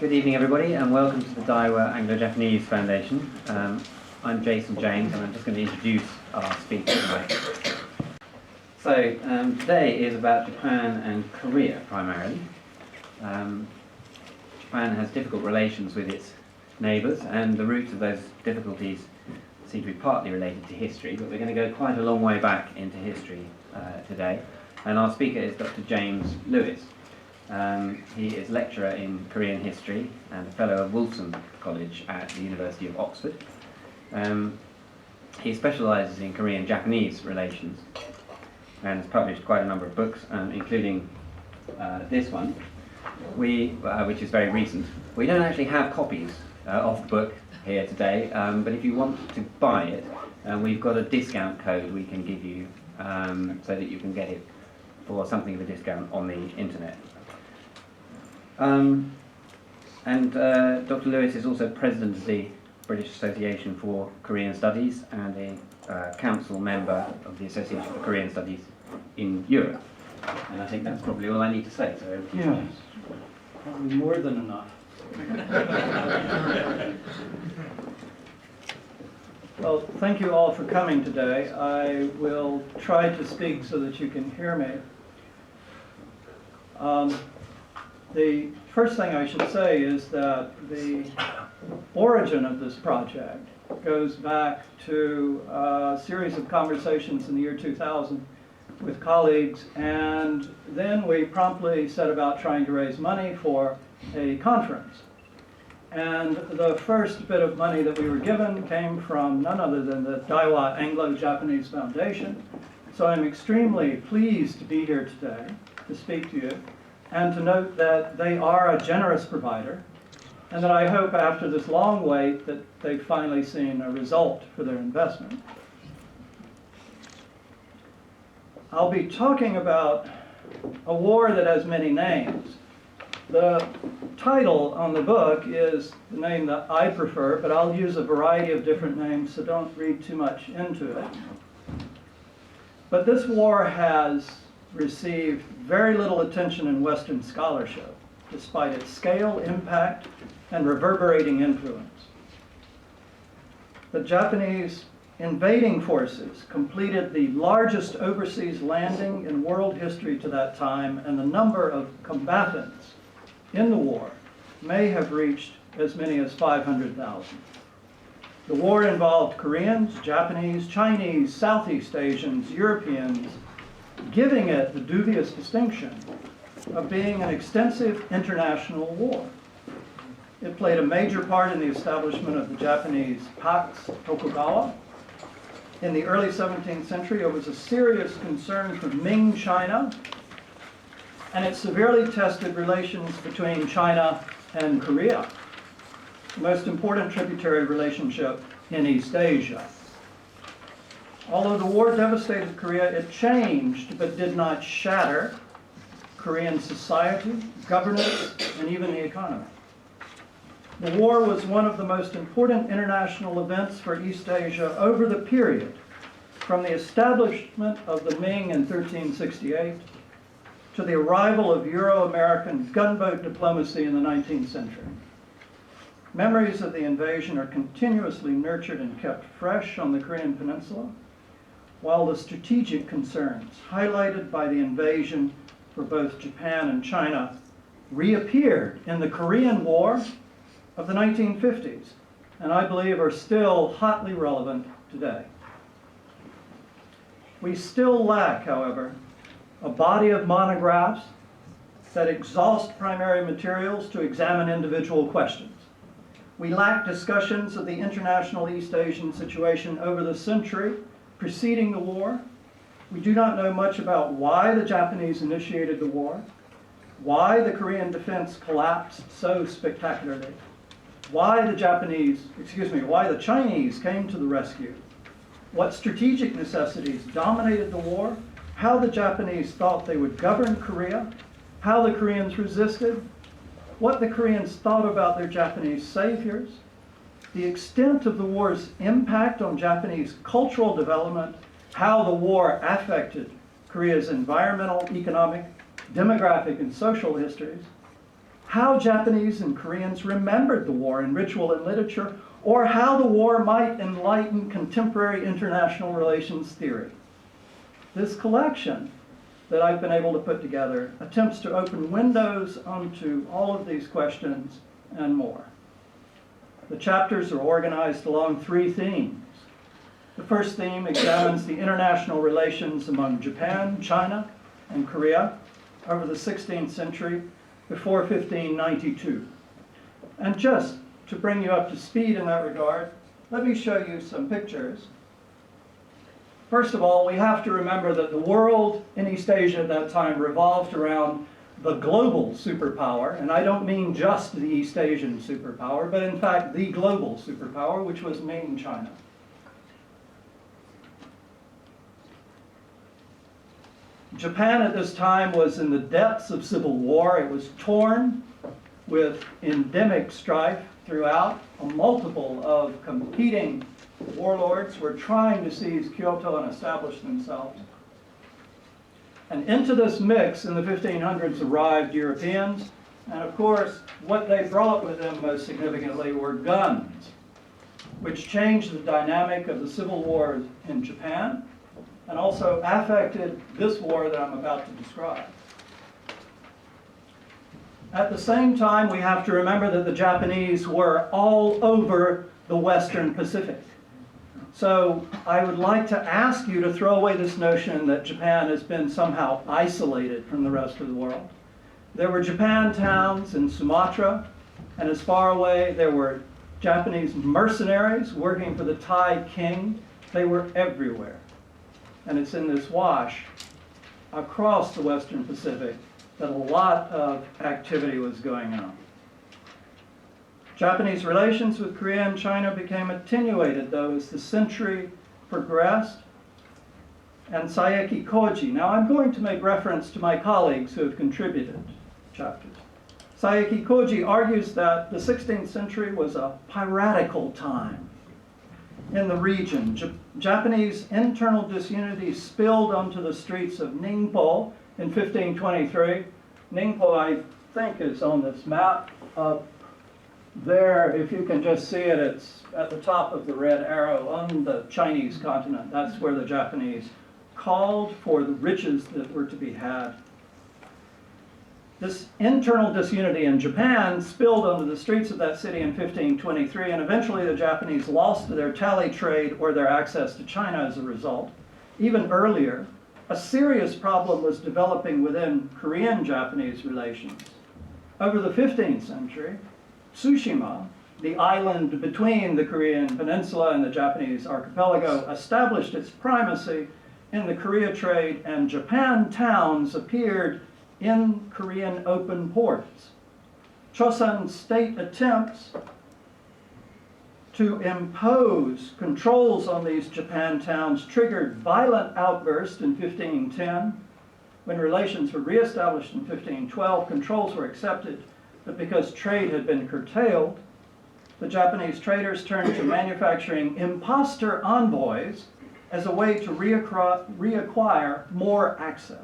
Good evening, everybody, and welcome to the Daiwa Anglo-Japanese Foundation. I'm Jason James, and I'm just going to introduce our speaker tonight. So, today is about Japan and Korea, primarily. Japan has difficult relations with its neighbours, and the roots of those difficulties seem to be partly related to history, but we're going to go quite a long way back into history today. And our speaker is Dr. James Lewis. He is lecturer in Korean history and a fellow of Wolfson College at the University of Oxford. He specialises in Korean-Japanese relations and has published quite a number of books, including this one, which is very recent. We don't actually have copies of the book here today, but if you want to buy it, we've got a discount code we can give you so that you can get it for something of a discount on the internet. Dr. Lewis is also president of the British Association for Korean Studies and a council member of the Association for Korean Studies in Europe. And I think that's probably all I need to say. So over to you. Yes, probably more than enough. Well, thank you all for coming today. I will try to speak so that you can hear me. The first thing I should say is that the origin of this project goes back to a series of conversations in the year 2000 with colleagues, and then we promptly set about trying to raise money for a conference. And the first bit of money that we were given came from none other than the Daiwa Anglo-Japanese Foundation. So I'm extremely pleased to be here today to speak to you, and to note that they are a generous provider, and that I hope after this long wait that they've finally seen a result for their investment. I'll be talking about a war that has many names. The title on the book is the name that I prefer, but I'll use a variety of different names, so don't read too much into it. But this war has received very little attention in Western scholarship, despite its scale, impact, and reverberating influence. The Japanese invading forces completed the largest overseas landing in world history to that time, and the number of combatants in the war may have reached as many as 500,000. The war involved Koreans, Japanese, Chinese, Southeast Asians, Europeans, giving it the dubious distinction of being an extensive international war. It played a major part in the establishment of the Japanese Pax Tokugawa. In the early 17th century, it was a serious concern for Ming China, and it severely tested relations between China and Korea, the most important tributary relationship in East Asia. Although the war devastated Korea, it changed but did not shatter Korean society, governance, and even the economy. The war was one of the most important international events for East Asia over the period from the establishment of the Ming in 1368 to the arrival of Euro-American gunboat diplomacy in the 19th century. Memories of the invasion are continuously nurtured and kept fresh on the Korean Peninsula, while the strategic concerns highlighted by the invasion for both Japan and China reappeared in the Korean War of the 1950s, and I believe are still hotly relevant today. We still lack, however, a body of monographs that exhaust primary materials to examine individual questions. We lack discussions of the international East Asian situation over the century preceding the war. We do not know much about why the Japanese initiated the war, why the Korean defense collapsed so spectacularly, why the Chinese came to the rescue, what strategic necessities dominated the war, how the Japanese thought they would govern Korea, how the Koreans resisted, what the Koreans thought about their Japanese saviors, the extent of the war's impact on Japanese cultural development, how the war affected Korea's environmental, economic, demographic, and social histories, how Japanese and Koreans remembered the war in ritual and literature, or how the war might enlighten contemporary international relations theory. This collection that I've been able to put together attempts to open windows onto all of these questions and more. The chapters are organized along three themes. The first theme examines the international relations among Japan, China, and Korea over the 16th century before 1592. And just to bring you up to speed in that regard, let me show you some pictures. First of all, we have to remember that the world in East Asia at that time revolved around the global superpower, and I don't mean just the East Asian superpower, but in fact the global superpower, which was Ming China. Japan at this time was in the depths of civil war. It was torn with endemic strife throughout. A multiple of competing warlords were trying to seize Kyoto and establish themselves. And into this mix in the 1500s arrived Europeans, and of course what they brought with them most significantly were guns, which changed the dynamic of the civil war in Japan and also affected this war that I'm about to describe. At the same time, we have to remember that the Japanese were all over the Western Pacific. So I would like to ask you to throw away this notion that Japan has been somehow isolated from the rest of the world. There were Japan towns in Sumatra, and as far away there were Japanese mercenaries working for the Thai king. They were everywhere. And it's in this wash across the Western Pacific that a lot of activity was going on. Japanese relations with Korea and China became attenuated, though, as the century progressed. And Saeki Koji, now I'm going to make reference to my colleagues who have contributed chapters. Saeki Koji argues that the 16th century was a piratical time in the region. Japanese internal disunity spilled onto the streets of Ningpo in 1523. Ningpo, I think, is on this map up there. If you can just see it, it's at the top of the red arrow on the Chinese continent. That's where the Japanese called for the riches that were to be had. This internal disunity in Japan spilled onto the streets of that city in 1523, and eventually the Japanese lost their tally trade or their access to China as a result. Even earlier, a serious problem was developing within Korean-Japanese relations. Over the 15th century, Tsushima, the island between the Korean peninsula and the Japanese archipelago, established its primacy in the Korea trade, and Japan towns appeared in Korean open ports. Chosun state attempts to impose controls on these Japan towns triggered violent outbursts in 1510. When relations were reestablished in 1512, controls were accepted, but because trade had been curtailed, the Japanese traders turned to manufacturing imposter envoys as a way to reacquire more access.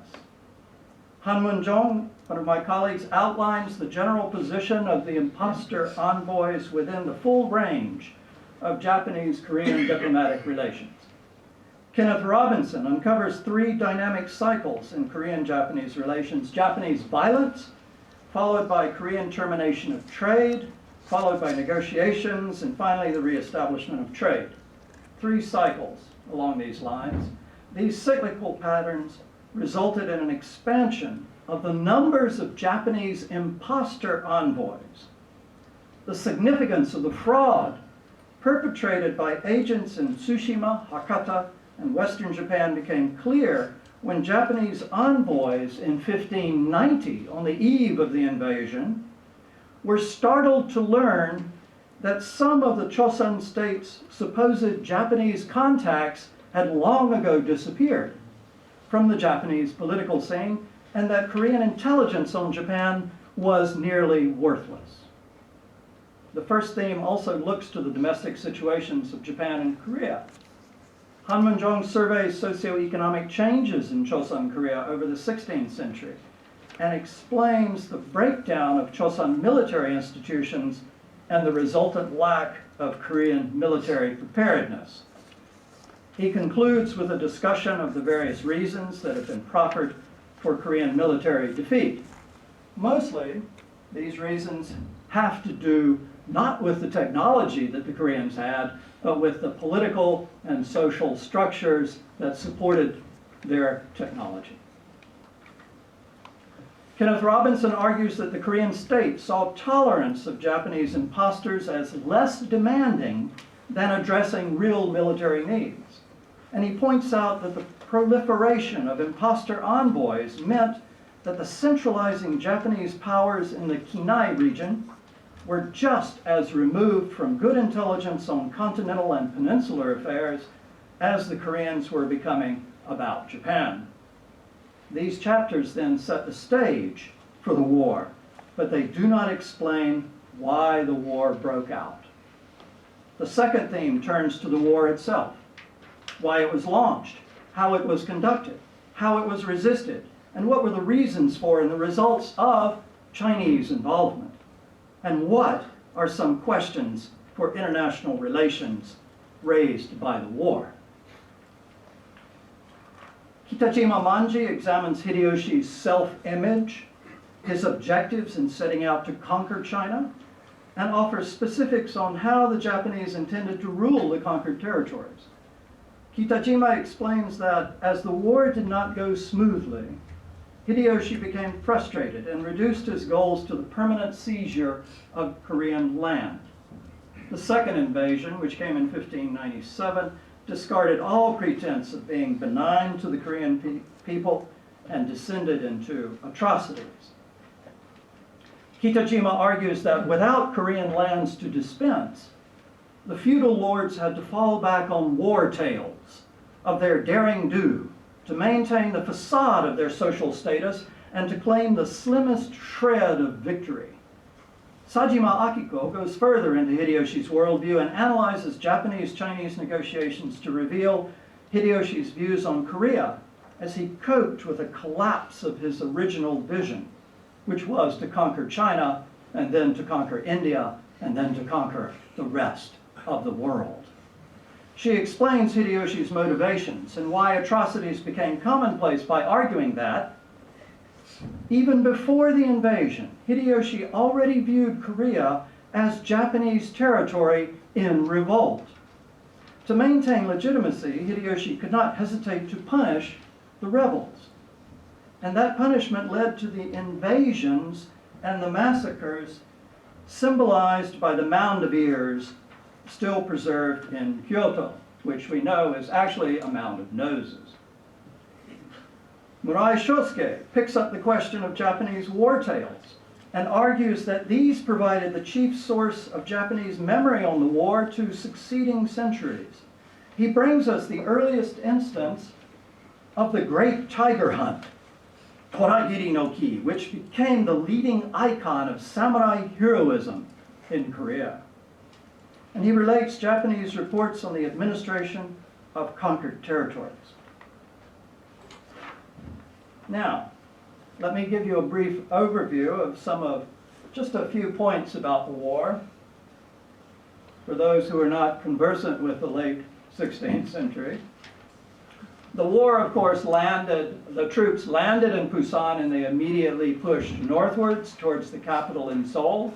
Han Mun-jong, one of my colleagues, outlines the general position of the imposter envoys within the full range of Japanese-Korean diplomatic relations. Kenneth Robinson uncovers three dynamic cycles in Korean-Japanese relations: Japanese violence, followed by Korean termination of trade, followed by negotiations, and finally the reestablishment of trade. Three cycles along these lines. These cyclical patterns resulted in an expansion of the numbers of Japanese imposter envoys. The significance of the fraud perpetrated by agents in Tsushima, Hakata, and Western Japan became clear when Japanese envoys in 1590, on the eve of the invasion, were startled to learn that some of the Chosun state's supposed Japanese contacts had long ago disappeared from the Japanese political scene, and that Korean intelligence on Japan was nearly worthless. The first theme also looks to the domestic situations of Japan and Korea. Han Mun-jong surveys socioeconomic changes in Chosun Korea over the 16th century. and explains the breakdown of Chosun military institutions and the resultant lack of Korean military preparedness. He concludes with a discussion of the various reasons that have been proffered for Korean military defeat. Mostly, these reasons have to do not with the technology that the Koreans had, but with the political and social structures that supported their technology. Kenneth Robinson argues that the Korean state saw tolerance of Japanese impostors as less demanding than addressing real military needs. And he points out that the proliferation of impostor envoys meant that the centralizing Japanese powers in the Kinai region were just as removed from good intelligence on continental and peninsular affairs as the Koreans were becoming about Japan. These chapters then set the stage for the war, but they do not explain why the war broke out. The second theme turns to the war itself, why it was launched, how it was conducted, how it was resisted, and what were the reasons for and the results of Chinese involvement. And what are some questions for international relations raised by the war? Kitajima Manji examines Hideyoshi's self-image, his objectives in setting out to conquer China, and offers specifics on how the Japanese intended to rule the conquered territories. Kitajima explains that as the war did not go smoothly, Hideyoshi became frustrated and reduced his goals to the permanent seizure of Korean land. The second invasion, which came in 1597, discarded all pretense of being benign to the Korean people and descended into atrocities. Kitajima argues that without Korean lands to dispense, the feudal lords had to fall back on war tales of their daring do to maintain the facade of their social status and to claim the slimmest shred of victory. Sajima Akiko goes further into Hideyoshi's worldview and analyzes Japanese-Chinese negotiations to reveal Hideyoshi's views on Korea as he coped with a collapse of his original vision, which was to conquer China and then to conquer India and then to conquer the rest of the world. She explains Hideyoshi's motivations and why atrocities became commonplace by arguing that even before the invasion, Hideyoshi already viewed Korea as Japanese territory in revolt. To maintain legitimacy, Hideyoshi could not hesitate to punish the rebels. And that punishment led to the invasions and the massacres symbolized by the mound of ears still preserved in Kyoto, which we know is actually a mound of noses. Murai Shosuke picks up the question of Japanese war tales and argues that these provided the chief source of Japanese memory on the war to succeeding centuries. He brings us the earliest instance of the Great Tiger Hunt, Toragiri no Ki, which became the leading icon of samurai heroism in Korea. And he relates Japanese reports on the administration of conquered territories. Now, let me give you a brief overview of just a few points about the war for those who are not conversant with the late 16th century. The war, of course, the troops landed in Busan and they immediately pushed northwards towards the capital in Seoul.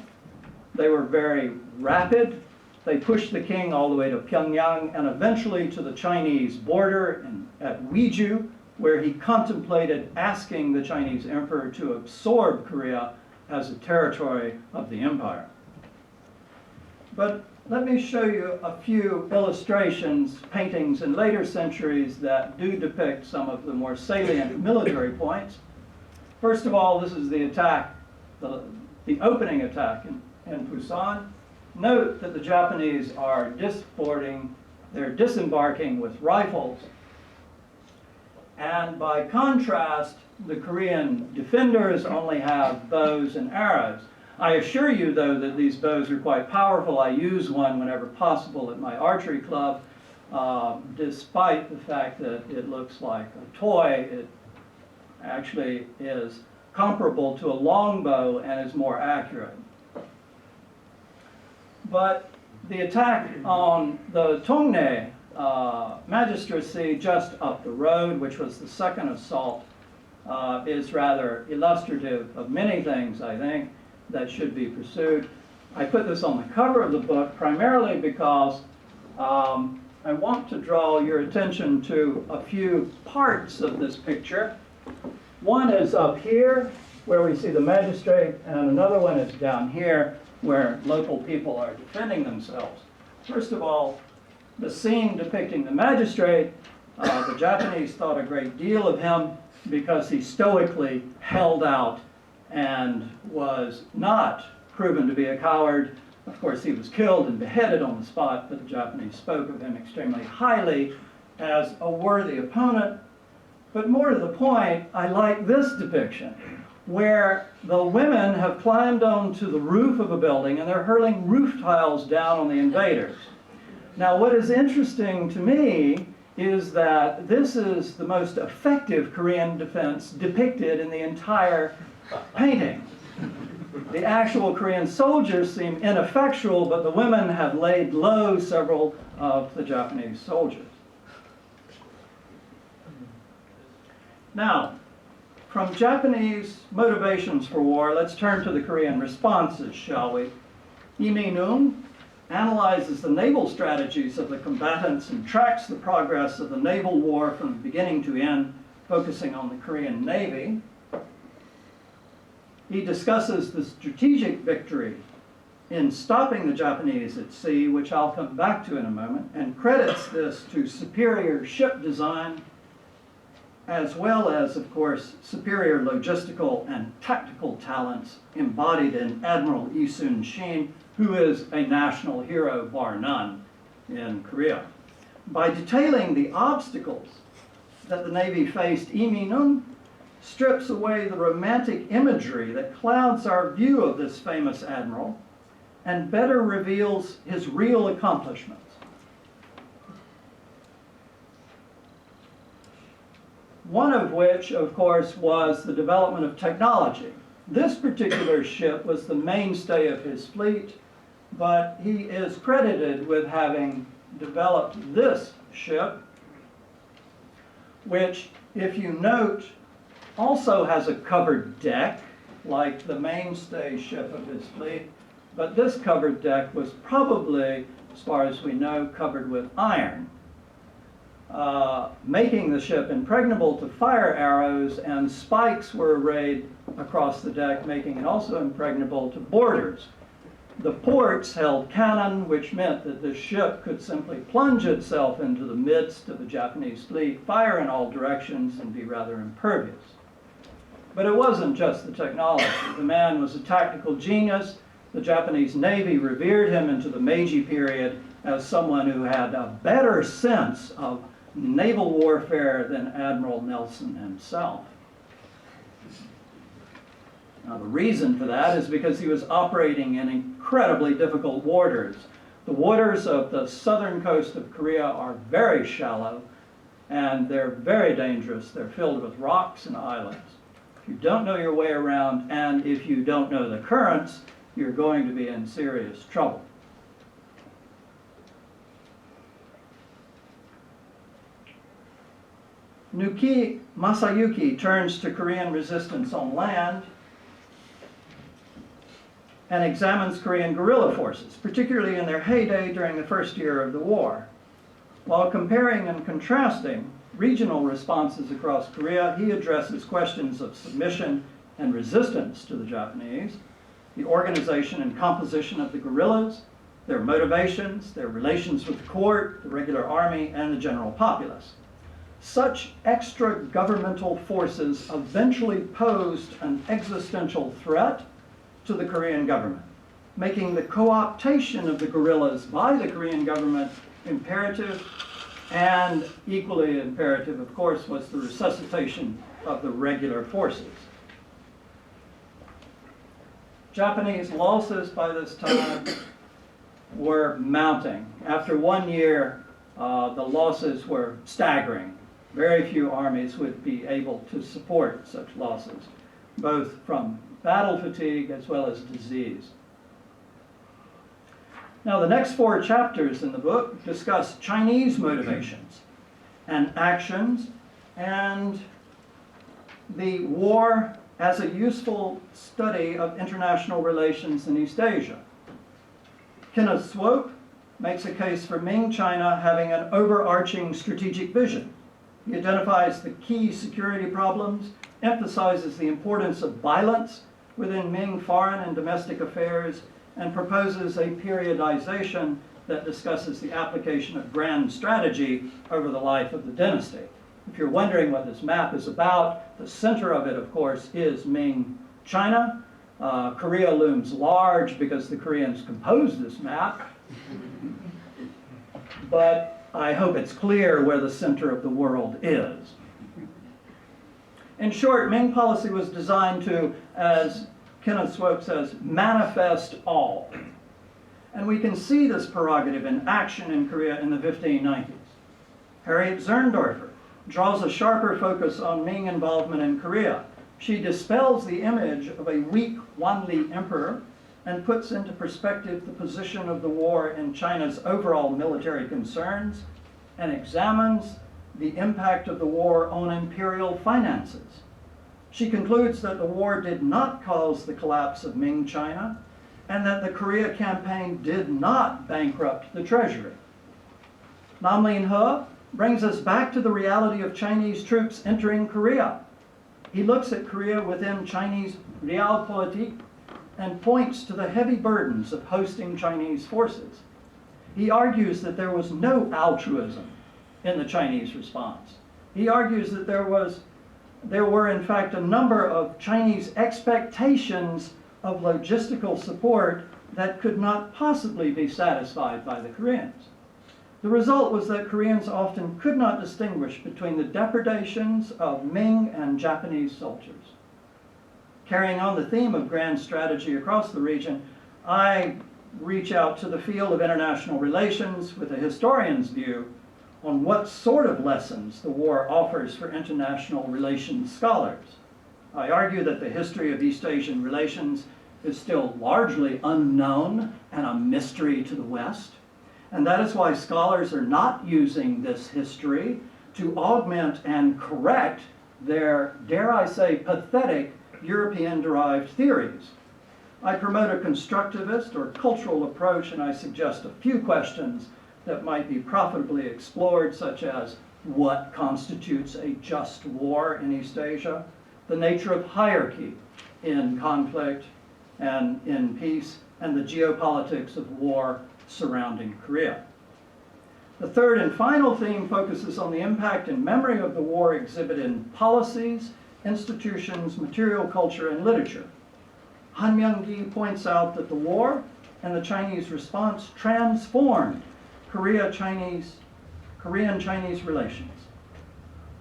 They were very rapid. They pushed the king all the way to Pyongyang and eventually to the Chinese border at Uiju, where he contemplated asking the Chinese emperor to absorb Korea as a territory of the empire. But let me show you a few illustrations, paintings in later centuries that do depict some of the more salient military points. First of all, this is the attack, the opening attack in Busan. Note that the Japanese are they're disembarking with rifles. And by contrast, the Korean defenders only have bows and arrows. I assure you, though, that these bows are quite powerful. I use one whenever possible at my archery club. Despite the fact that it looks like a toy, it actually is comparable to a longbow and is more accurate. But the attack on the Tongne magistracy just up the road, which was the second assault, is rather illustrative of many things, I think, that should be pursued. I put this on the cover of the book primarily because I want to draw your attention to a few parts of this picture. One is up here, where we see the magistrate, and another one is down here, where local people are defending themselves. First of all, the scene depicting the magistrate, the Japanese thought a great deal of him because he stoically held out and was not proven to be a coward. Of course, he was killed and beheaded on the spot, but the Japanese spoke of him extremely highly as a worthy opponent. But more to the point, I like this depiction, where the women have climbed onto the roof of a building and they're hurling roof tiles down on the invaders. Now, what is interesting to me is that this is the most effective Korean defense depicted in the entire painting. The actual Korean soldiers seem ineffectual, but the women have laid low several of the Japanese soldiers. Now, from Japanese motivations for war, let's turn to the Korean responses, shall we? Lee Min-eun analyzes the naval strategies of the combatants and tracks the progress of the naval war from the beginning to end, focusing on the Korean Navy. He discusses the strategic victory in stopping the Japanese at sea, which I'll come back to in a moment, and credits this to superior ship design, as well as, of course, superior logistical and tactical talents embodied in Admiral Lee Sun-shin, who is a national hero, bar none, in Korea. By detailing the obstacles that the Navy faced, Lee Min-eun strips away the romantic imagery that clouds our view of this famous admiral and better reveals his real accomplishments. One of which, of course, was the development of technology. This particular ship was the mainstay of his fleet, but he is credited with having developed this ship, which, if you note, also has a covered deck, like the mainstay ship of his fleet, but this covered deck was probably, as far as we know, covered with iron, making the ship impregnable to fire arrows, and spikes were arrayed across the deck, making it also impregnable to boarders. The ports held cannon, which meant that the ship could simply plunge itself into the midst of the Japanese fleet, fire in all directions, and be rather impervious. But it wasn't just the technology. The man was a tactical genius. The Japanese Navy revered him into the Meiji period as someone who had a better sense of naval warfare than Admiral Nelson himself. Now, the reason for that is because he was operating in incredibly difficult waters. The waters of the southern coast of Korea are very shallow, and they're very dangerous. They're filled with rocks and islands. If you don't know your way around, and if you don't know the currents, you're going to be in serious trouble. Nuki Masayuki turns to Korean resistance on land and examines Korean guerrilla forces, particularly in their heyday during the first year of the war. While comparing and contrasting regional responses across Korea, he addresses questions of submission and resistance to the Japanese, the organization and composition of the guerrillas, their motivations, their relations with the court, the regular army, and the general populace. Such extra-governmental forces eventually posed an existential threat to the Korean government, making the co-optation of the guerrillas by the Korean government imperative, and equally imperative, of course, was the resuscitation of the regular forces. Japanese losses by this time were mounting. After 1 year, the losses were staggering. Very few armies would be able to support such losses. both from battle fatigue as well as disease. Now, the next 4 chapters in the book discuss Chinese motivations and actions and the war as a useful study of international relations in East Asia. Kenneth Swope makes a case for Ming China having an overarching strategic vision. He identifies the key security problems, emphasizes the importance of violence within Ming foreign and domestic affairs, and proposes a periodization that discusses the application of grand strategy over the life of the dynasty. If you're wondering what this map is about, the center of it, of course, is Ming China. Korea looms large because the Koreans composed this map. But I hope it's clear where the center of the world is. In short, Ming policy was designed to, as Kenneth Swope says, manifest all. And we can see this prerogative in action in Korea in the 1590s. Harriet Zerndorfer draws a sharper focus on Ming involvement in Korea. She dispels the image of a weak Wanli emperor and puts into perspective the position of the war in China's overall military concerns and examines the impact of the war on imperial finances. She concludes that the war did not cause the collapse of Ming China and that the Korea campaign did not bankrupt the treasury. Nam Lin He brings us back to the reality of Chinese troops entering Korea. He looks at Korea within Chinese realpolitik and points to the heavy burdens of hosting Chinese forces. He argues that there was no altruism in the Chinese response. He argues that there were in fact a number of Chinese expectations of logistical support that could not possibly be satisfied by the Koreans. The result was that Koreans often could not distinguish between the depredations of Ming and Japanese soldiers. Carrying on the theme of grand strategy across the region, I reach out to the field of international relations with a historian's view on what sort of lessons the war offers for international relations scholars. I argue that the history of East Asian relations is still largely unknown and a mystery to the West, and that is why scholars are not using this history to augment and correct their, dare I say, pathetic European-derived theories. I promote a constructivist or cultural approach, and I suggest a few questions that might be profitably explored, such as what constitutes a just war in East Asia, the nature of hierarchy in conflict and in peace, and the geopolitics of war surrounding Korea. The third and final theme focuses on the impact and memory of the war exhibited in policies, institutions, material culture, and literature. Han Myung-gi points out that the war and the Chinese response transformed Korean-Chinese relations.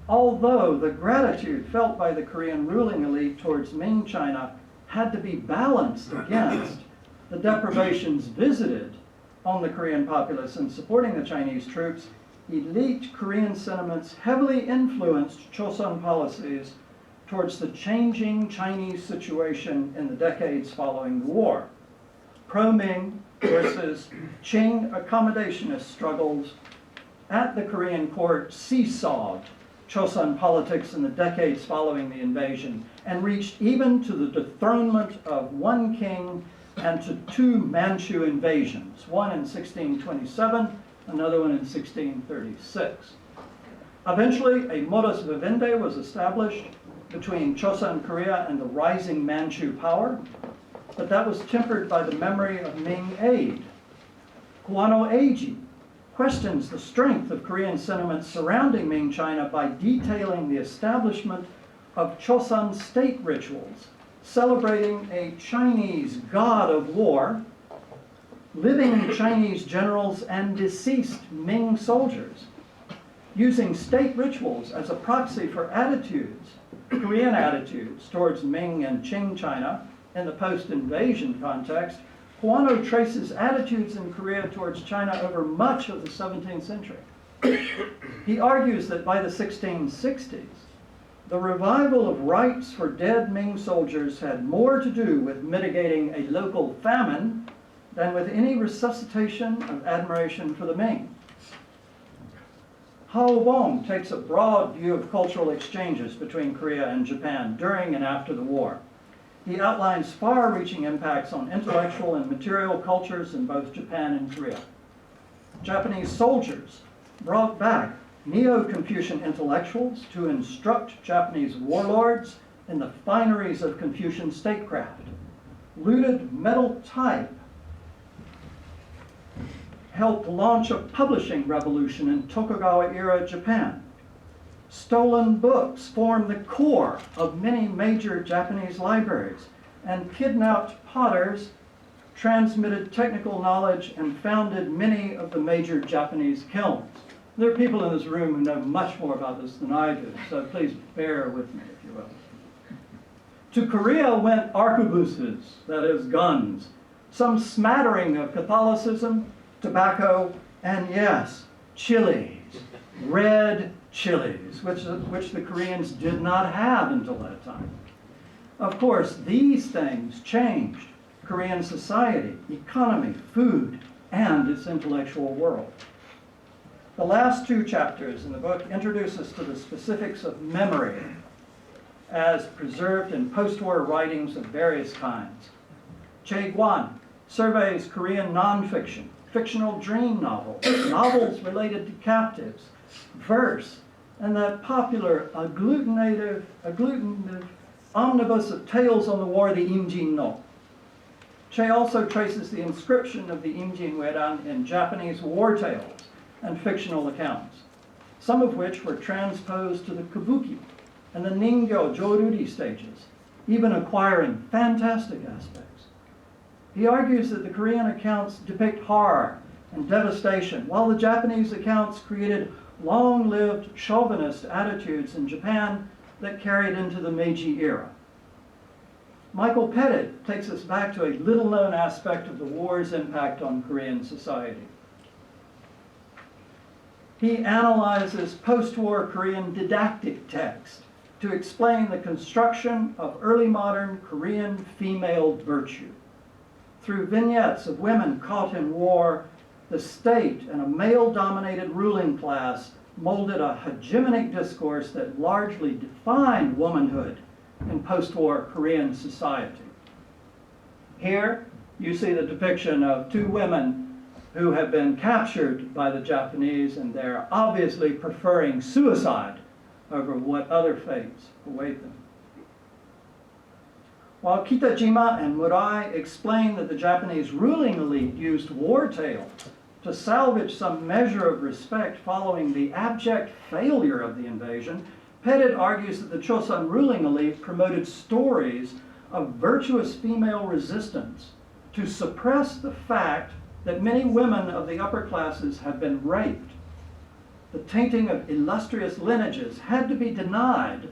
Although the gratitude felt by the Korean ruling elite towards Ming China had to be balanced against the deprivations visited on the Korean populace in supporting the Chinese troops, elite Korean sentiments heavily influenced Chosun policies towards the changing Chinese situation in the decades following the war. Pro-Ming versus Qing accommodationist struggles at the Korean court seesawed Chosun politics in the decades following the invasion and reached even to the dethronement of one king and to 2 Manchu invasions, one in 1627, another one in 1636. Eventually, a modus vivendi was established between Chosun Korea and the rising Manchu power, but that was tempered by the memory of Ming aid. Guano Eiji questions the strength of Korean sentiments surrounding Ming China by detailing the establishment of Chosun state rituals, celebrating a Chinese god of war, living Chinese generals, and deceased Ming soldiers, using state rituals as a proxy for attitudes, Korean attitudes towards Ming and Qing China in the post-invasion context. Guano traces attitudes in Korea towards China over much of the 17th century. He argues that by the 1660s, The revival of rites for dead Ming soldiers had more to do with mitigating a local famine than with any resuscitation of admiration for the Ming. Hao Bong takes a broad view of cultural exchanges between Korea and Japan during and after the war. He outlines far-reaching impacts on intellectual and material cultures in both Japan and Korea. Japanese soldiers brought back Neo-Confucian intellectuals to instruct Japanese warlords in the fineries of Confucian statecraft. Looted metal type helped launch a publishing revolution in Tokugawa-era Japan. Stolen books formed the core of many major Japanese libraries, and kidnapped potters transmitted technical knowledge and founded many of the major Japanese kilns. There are people in this room who know much more about this than I do, so please bear with me, if you will. To Korea went arquebuses, that is, guns, some smattering of Catholicism, tobacco, and yes, chilies, red chilies, which the Koreans did not have until that time. Of course, these things changed Korean society, economy, food, and its intellectual world. The last two chapters in the book introduce us to the specifics of memory as preserved in post-war writings of various kinds. Chae Gwan surveys Korean nonfiction, fictional dream novels, novels related to captives, verse, and that popular agglutinative omnibus of tales on the war, the Impjin no. Chae also traces the inscription of the Impjin War in Japanese war tales and fictional accounts, some of which were transposed to the kabuki and the ningyo joruri stages, even acquiring fantastic aspects. He argues that the Korean accounts depict horror and devastation, while the Japanese accounts created long-lived chauvinist attitudes in Japan that carried into the Meiji era. Michael Pettit takes us back to a little-known aspect of the war's impact on Korean society. He analyzes post-war Korean didactic text to explain the construction of early modern Korean female virtue. Through vignettes of women caught in war, the state and a male-dominated ruling class molded a hegemonic discourse that largely defined womanhood in post-war Korean society. Here, you see the depiction of two women who have been captured by the Japanese, and they're obviously preferring suicide over what other fates await them. While Kitajima and Murai explain that the Japanese ruling elite used war tales to salvage some measure of respect following the abject failure of the invasion, Pettit argues that the Chosun ruling elite promoted stories of virtuous female resistance to suppress the fact that many women of the upper classes had been raped. The tainting of illustrious lineages had to be denied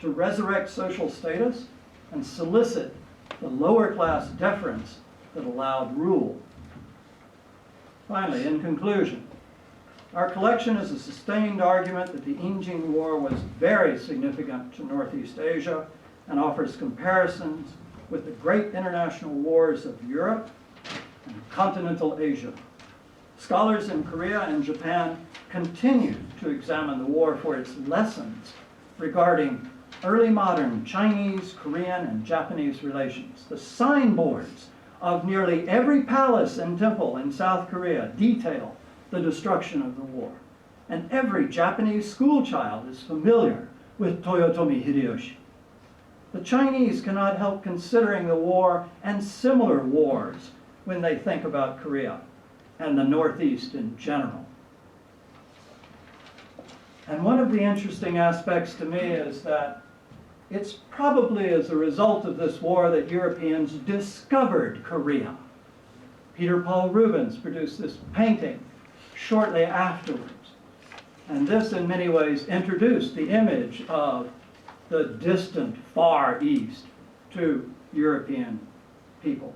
to resurrect social status and solicit the lower class deference that allowed rule. Finally, in conclusion, our collection is a sustained argument that the Impjin War was very significant to Northeast Asia and offers comparisons with the great international wars of Europe and continental Asia. Scholars in Korea and Japan continue to examine the war for its lessons regarding early modern Chinese, Korean, and Japanese relations. The signboards of nearly every palace and temple in South Korea detail the destruction of the war. And every Japanese schoolchild is familiar with Toyotomi Hideyoshi. The Chinese cannot help considering the war and similar wars when they think about Korea and the Northeast in general. And one of the interesting aspects to me is that it's probably as a result of this war that Europeans discovered Korea. Peter Paul Rubens produced this painting shortly afterwards. And this, in many ways, introduced the image of the distant Far East to European people.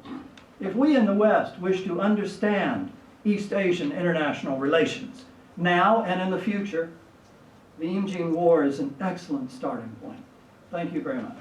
If we in the West wish to understand East Asian international relations, now and in the future, the Impjin War is an excellent starting point. Thank you very much.